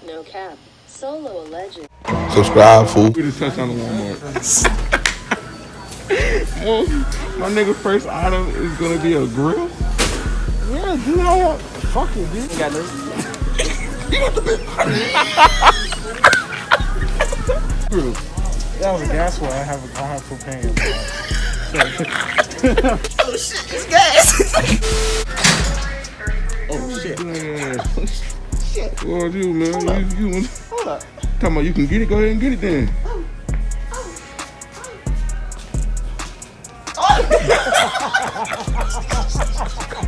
No cap. Solo a legend. Subscribe, fool. We just touched on the Walmart. Well, my nigga first item is gonna be a grill. Yeah, dude, fuck it, dude. You got no. You got the bit. That was a gas one. I have propane. Oh shit, it's gas. Oh shit. Shit. What you, man? You Hold up. talking about you can get it? Go ahead and get it then.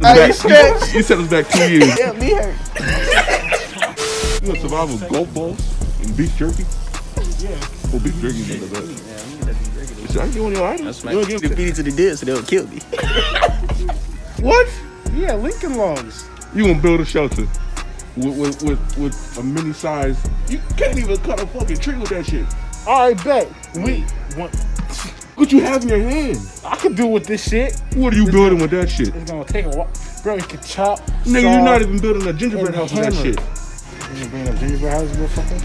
Hey, stretch. You set us back 2 years. Yeah, me hurt. You gonna survive with golf balls and beef jerky? Yeah. Well, beef jerky is the best. Should I get one of your items? You want to feed it to the dead so they'll kill me. What? Yeah, Lincoln Logs. You gonna build a shelter with a mini size? You can't even cut a fucking tree with that shit. All right, bet. What you have in your hand? I can do with this shit. What are you building with that shit? It's gonna take a while. Bro, you can chop. Nigga, you're not even building a gingerbread house with that shit. You gonna bring up gingerbread house, motherfucker?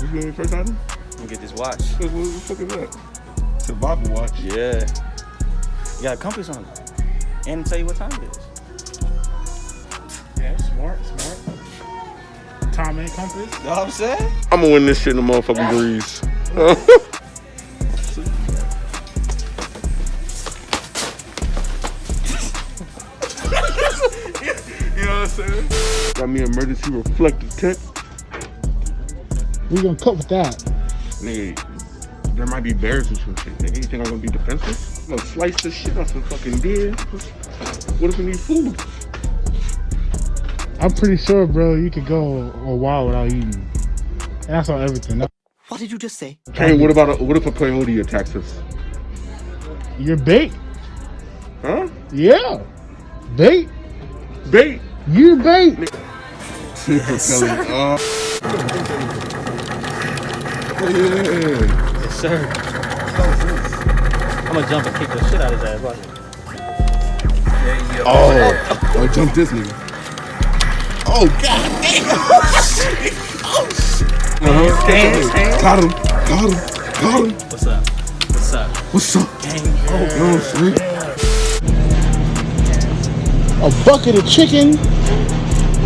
You doing your first item? I'm gonna get this watch. What the fuck is that? Survival watch. Yeah. You got a compass on it. And tell you what time it is. Yeah, smart. Time and compass. You know what I'm saying? I'm gonna win this shit in the motherfucking breeze. You know what I'm saying? Got me emergency reflective tech. We gonna cut with that. Nigga, there might be bears and some shit. Nigga, you think I'm gonna be defensive? I'm gonna slice this shit on some fucking deer. What if we need food? I'm pretty sure, bro, you could go a while without eating. And that's on everything. What did you just say? Hey, what if a coyote attacks us? You're bait. Huh? Yeah. Bait. Bait. You bait. Yes, sir. Yeah. Yes, sir. I'm gonna jump and kick the shit out of his ass. Watch it. Oh, jump this nigga. Oh, god damn. Oh, shit. Hands. Got him. What's up? What's up? Gang. Oh, no, shit. A bucket of chicken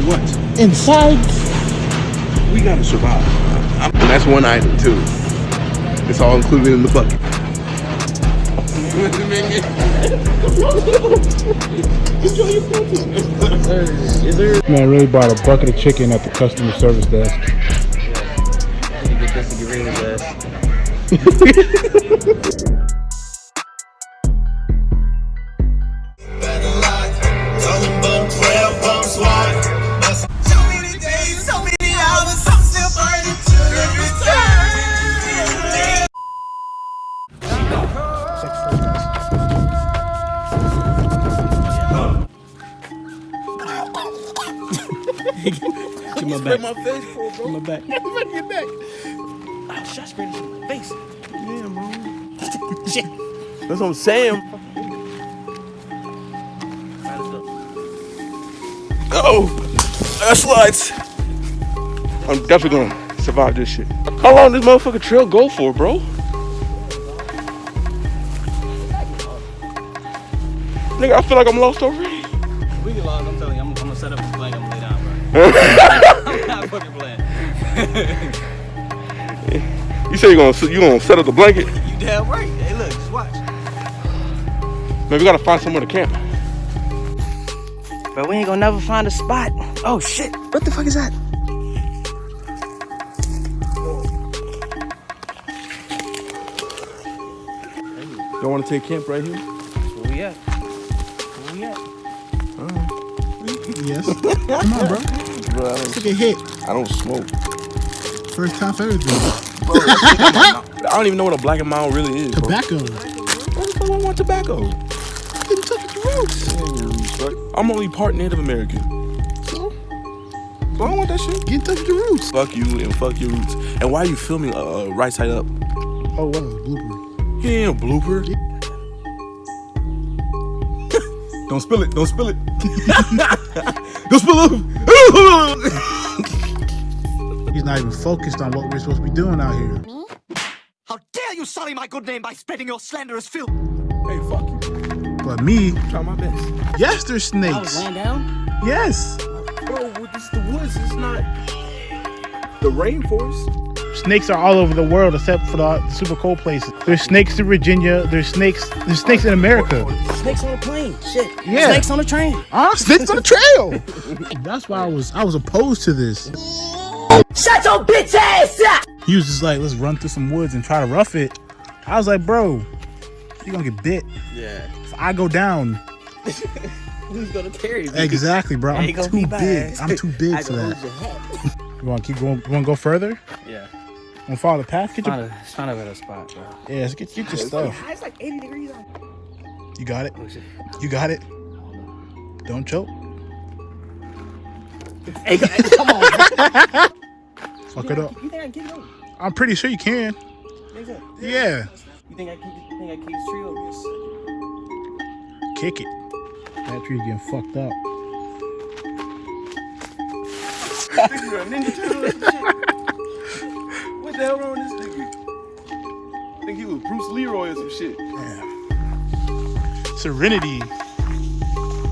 What? inside. We gotta survive. And that's one item, too. It's all included in the bucket. Man, really bought a bucket of chicken at the customer service desk. Yeah. I need to get this to get rid of his ass. Get my back. My face full, bro. Get my back. Get back. Oh, shit, I sprayed this in my face. Yeah, bro. Shit. That's what I'm saying. Oh, that slides. I'm definitely gonna survive this shit. How long does this motherfucking trail go for, bro? Nigga, I feel like I'm lost already. We get lost, I'm telling you, I'm gonna set up a flag, I'm gonna lay down, bro. I'm not fucking playing. You say you gonna set up the blanket? You damn right. Hey, look, just watch. Man, we gotta find somewhere to camp. But we ain't gonna never find a spot. Oh shit! What the fuck is that? Don't want to take camp right here? Where we at? Yes. Come on, bro. Bro, Take a hit. I don't smoke. First time for everything. Bro, I don't even know what a black and mild really is. Tobacco. What the fuck I want tobacco? Didn't touch the roots. I'm only part Native American. So I don't want that shit. Get in touch with the roots. Fuck you and fuck your roots. And why are you filming right side up? Oh, wow. Blooper. He ain't a blooper. Don't spill it. Don't spill it. Don't spill it. He's not even focused on what we're supposed to be doing out here. How dare you sully my good name by spreading your slanderous filth? Hey, fuck you. But me, Try my best. yes, there's I was snakes. laying down. Yes. Bro, this is the woods. It's not the rainforest. Snakes are all over the world except for the super cold places. There's snakes in Virginia. There's snakes in America. Snakes on the plane. Shit. Yeah. Snakes on the train. Snakes on the trail. That's why I was opposed to this. Shut your bitch ass up! He was just like, let's run through some woods and try to rough it. I was like, bro, you're gonna get bit. Yeah. If I go down. Who's gonna carry me? Exactly, bro. I'm Ain't gonna too be big. bad. I'm too big I for can that. hold your head. You wanna keep going? You wanna go further? Yeah. Wanna follow the path? Get your Let's find a better spot, bro. yeah, let's get your stuff. It's like 80 degrees out. You got it. Oh shit. You got it. Don't choke. Hey, come on. Fuck it up. You think I can keep it over? I'm pretty sure you can. Think so? Yeah. You think I keep this tree over? Kick it. That tree's getting fucked up. You're a Ninja Turtle or some shit. What the hell wrong with this nigga? I think he was Bruce Leroy or some shit. Yeah. Serenity.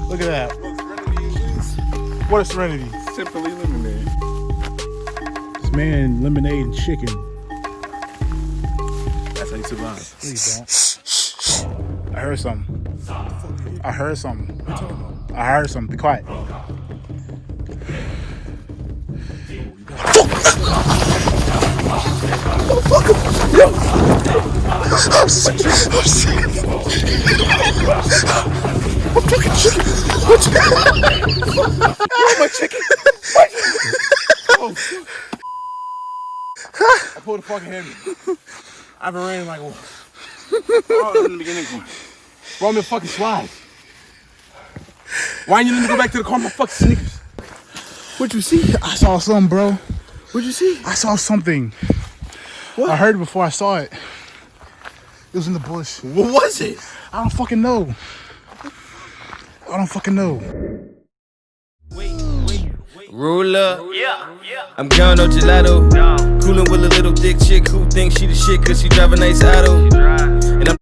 Look at that. What is Serenity? Simply lemonade. This man lemonade and chicken. That's how you survive. Please don't. I heard something. I heard something. I heard something. Be quiet. I'm sick. I'm fucking chicken. My chicken. Oh, I pulled the fucking hammer. I've been raining like in the beginning. Bro, I'm in fucking slide. Why didn't you let me go back to the car? My fucking sneakers. What'd you see? I saw something, bro. What'd you see? I saw something. What? I heard it before I saw it. It was in the bush. What was it? I don't fucking know. I don't fucking know. Roll up. I'm gone, no gelato. Coolin' with a little dick chick who thinks she the shit cause she drive a nice auto.